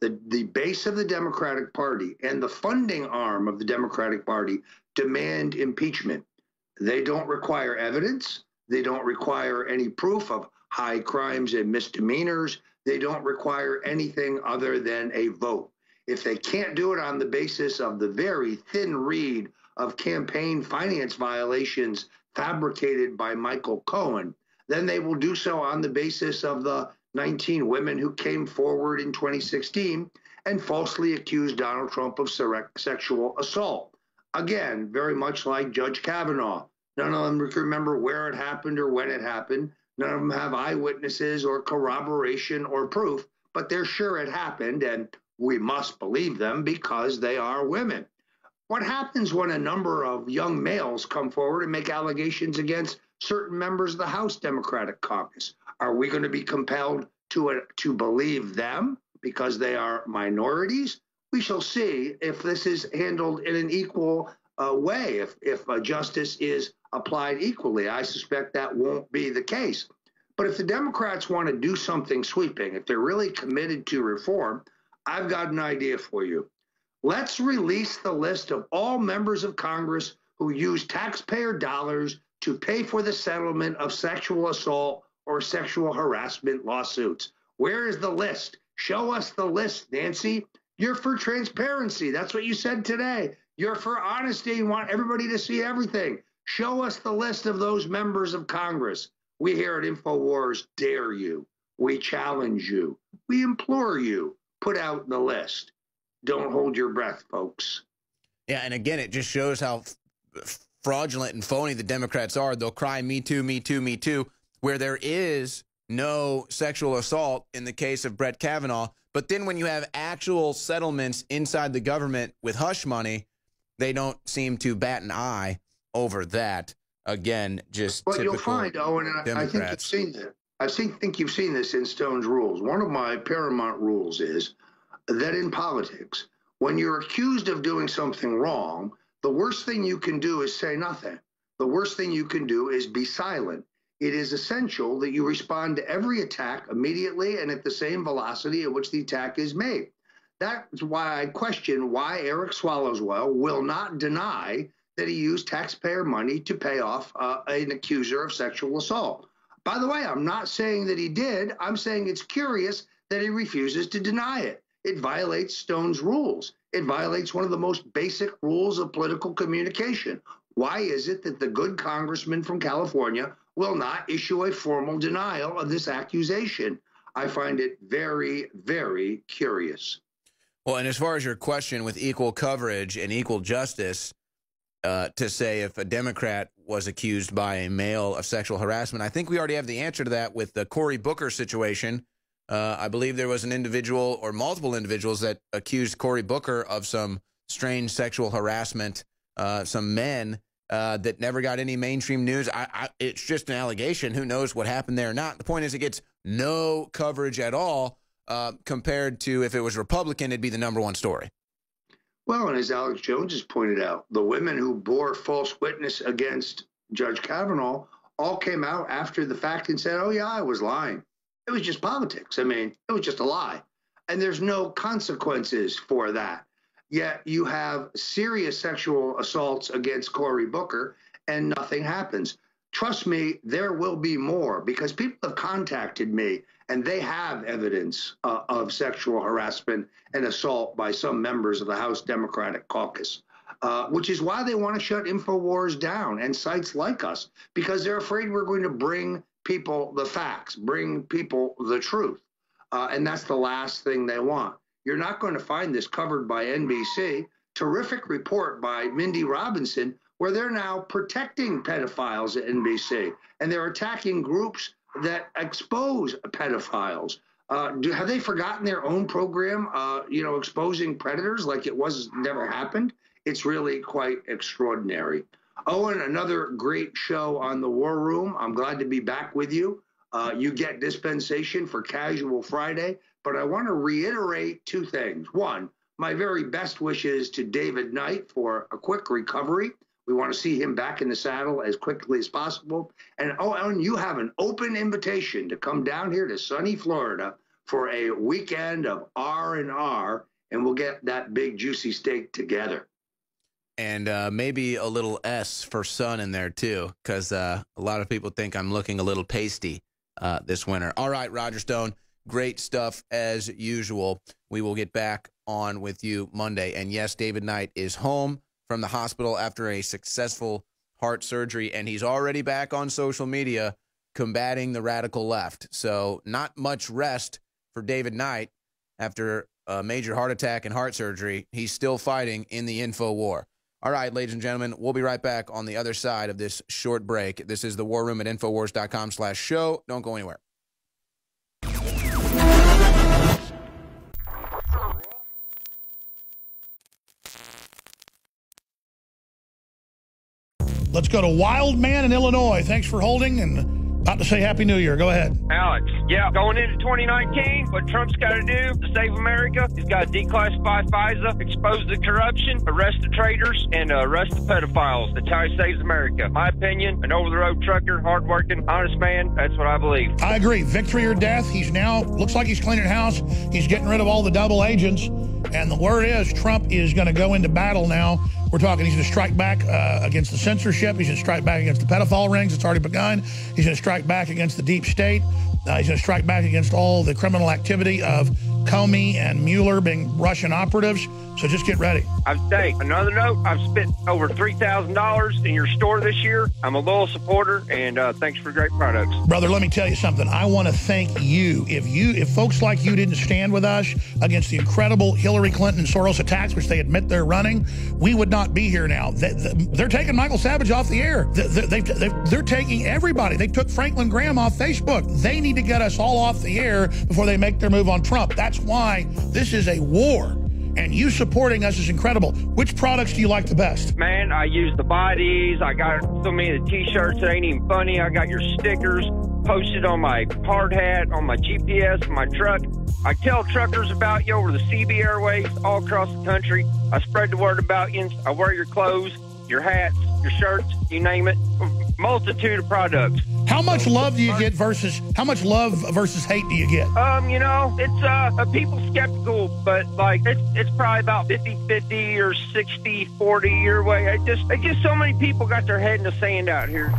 The base of the Democratic Party and the funding arm of the Democratic Party demand impeachment. They don't require evidence. They don't require any proof of high crimes and misdemeanors. They don't require anything other than a vote. If they can't do it on the basis of the very thin reed of campaign finance violations fabricated by Michael Cohen, then they will do so on the basis of the 19 women who came forward in 2016 and falsely accused Donald Trump of sexual assault. Again, very much like Judge Kavanaugh. None of them can remember where it happened or when it happened. None of them have eyewitnesses or corroboration or proof, but they're sure it happened, and we must believe them because they are women. What happens when a number of young males come forward and make allegations against certain members of the House Democratic Caucus? Are we going to be compelled to believe them because they are minorities? We shall see if this is handled in an equal way, if justice is applied equally. I suspect that won't be the case. But if the Democrats want to do something sweeping, if they're really committed to reform, I've got an idea for you. Let's release the list of all members of Congress who use taxpayer dollars to pay for the settlement of sexual assault or sexual harassment lawsuits. Where is the list? Show us the list, Nancy. You're for transparency. That's what you said today. You're for honesty and want everybody to see everything. Show us the list of those members of Congress. We here at InfoWars dare you. We challenge you. We implore you. Put out the list. Don't hold your breath, folks. Yeah, and again, it just shows how fraudulent and phony the Democrats are. They'll cry, me too, me too, me too, where there is no sexual assault in the case of Brett Kavanaugh. But then when you have actual settlements inside the government with hush money, they don't seem to bat an eye over that. Again, just but typical you'll find, Owen, and I think you've seen that. I think you've seen this in Stone's rules. One of my paramount rules is that in politics, when you're accused of doing something wrong, the worst thing you can do is say nothing. The worst thing you can do is be silent. It is essential that you respond to every attack immediately and at the same velocity at which the attack is made. That's why I question why Eric Swallowswell will not deny that he used taxpayer money to pay off an accuser of sexual assault. By the way, I'm not saying that he did. I'm saying it's curious that he refuses to deny it. It violates Stone's rules. It violates one of the most basic rules of political communication. Why is it that the good congressman from California will not issue a formal denial of this accusation? I find it very, very curious. Well, and as far as your question with equal coverage and equal justice, to say if a Democrat was accused by a male of sexual harassment, I think we already have the answer to that with the Cory Booker situation. I believe there was an individual or multiple individuals that accused Cory Booker of some strange sexual harassment, some men that never got any mainstream news. It's just an allegation. Who knows what happened there or not? The point is it gets no coverage at all compared to if it was Republican, it'd be the #1 story. Well, and as Alex Jones has pointed out, the women who bore false witness against Judge Kavanaugh all came out after the fact and said, oh, yeah, I was lying. It was just politics. I mean, it was just a lie. And there's no consequences for that. Yet you have serious sexual assaults against Cory Booker and nothing happens. Trust me, there will be more because people have contacted me and they have evidence of sexual harassment and assault by some members of the House Democratic Caucus, which is why they want to shut InfoWars down and sites like us, because they're afraid we're going to bring people the facts, bring people the truth. And that's the last thing they want. You're not going to find this covered by NBC. Terrific report by Mindy Robinson, where they're now protecting pedophiles at NBC, and they're attacking groups that expose pedophiles. Have they forgotten their own program, exposing predators like it was never happened? It's really quite extraordinary. Owen, another great show on the War Room. I'm glad to be back with you. You get dispensation for Casual Friday, but I want to reiterate two things. One, my very best wishes to David Knight for a quick recovery. We want to see him back in the saddle as quickly as possible. And, Owen, you have an open invitation to come down here to sunny Florida for a weekend of R&R, and we'll get that big juicy steak together. And maybe a little S for sun in there, too, because a lot of people think I'm looking a little pasty this winter. All right, Roger Stone, great stuff as usual. We will get back on with you Monday. And, yes, David Knight is home from the hospital after a successful heart surgery, and he's already back on social media combating the radical left. So not much rest for David Knight after a major heart attack and heart surgery. He's still fighting in the info war. All right, ladies and gentlemen, we'll be right back on the other side of this short break. This is the War Room at Infowars.com/show. Don't go anywhere. Let's go to Wild Man in Illinois. Thanks for holding, and about to say Happy New Year. Go ahead. Alex, yeah, going into 2019, what Trump's got to do to save America, he's got to declassify FISA, expose the corruption, arrest the traitors, and arrest the pedophiles. That's how he saves America. My opinion, an over-the-road trucker, hardworking, honest man, that's what I believe. I agree. Victory or death. He's now, looks like he's cleaning house. He's getting rid of all the double agents. And the word is Trump is going to go into battle now. We're talking he's going to strike back against the censorship. He's going to strike back against the pedophile rings. It's already begun. He's going to strike back against the deep state. He's going to strike back against all the criminal activity of Comey and Mueller being Russian operatives. So just get ready. Another note, I've spent over $3,000 in your store this year. I'm a loyal supporter, and thanks for great products. Brother, let me tell you something. I want to thank you. If folks like you didn't stand with us against the incredible Hillary Clinton and Soros attacks, which they admit they're running, we would not be here now. They're taking Michael Savage off the air. They're taking everybody. They took Franklin Graham off Facebook. They need to get us all off the air before they make their move on Trump. That's why this is a war. And you supporting us is incredible. Which products do you like the best? Man, I use the bodies. I got so many of the T-shirts that ain't even funny. I got your stickers posted on my hard hat, on my GPS, on my truck. I tell truckers about you over the CB airways all across the country. I spread the word about you. I wear your clothes, your hats, your shirts, you name it. Multitude of products. How much love do you get versus hate do you get? It's people skeptical, but like it's probably about 50-50 or 60-40 your way. It's just so many people got their head in the sand out here.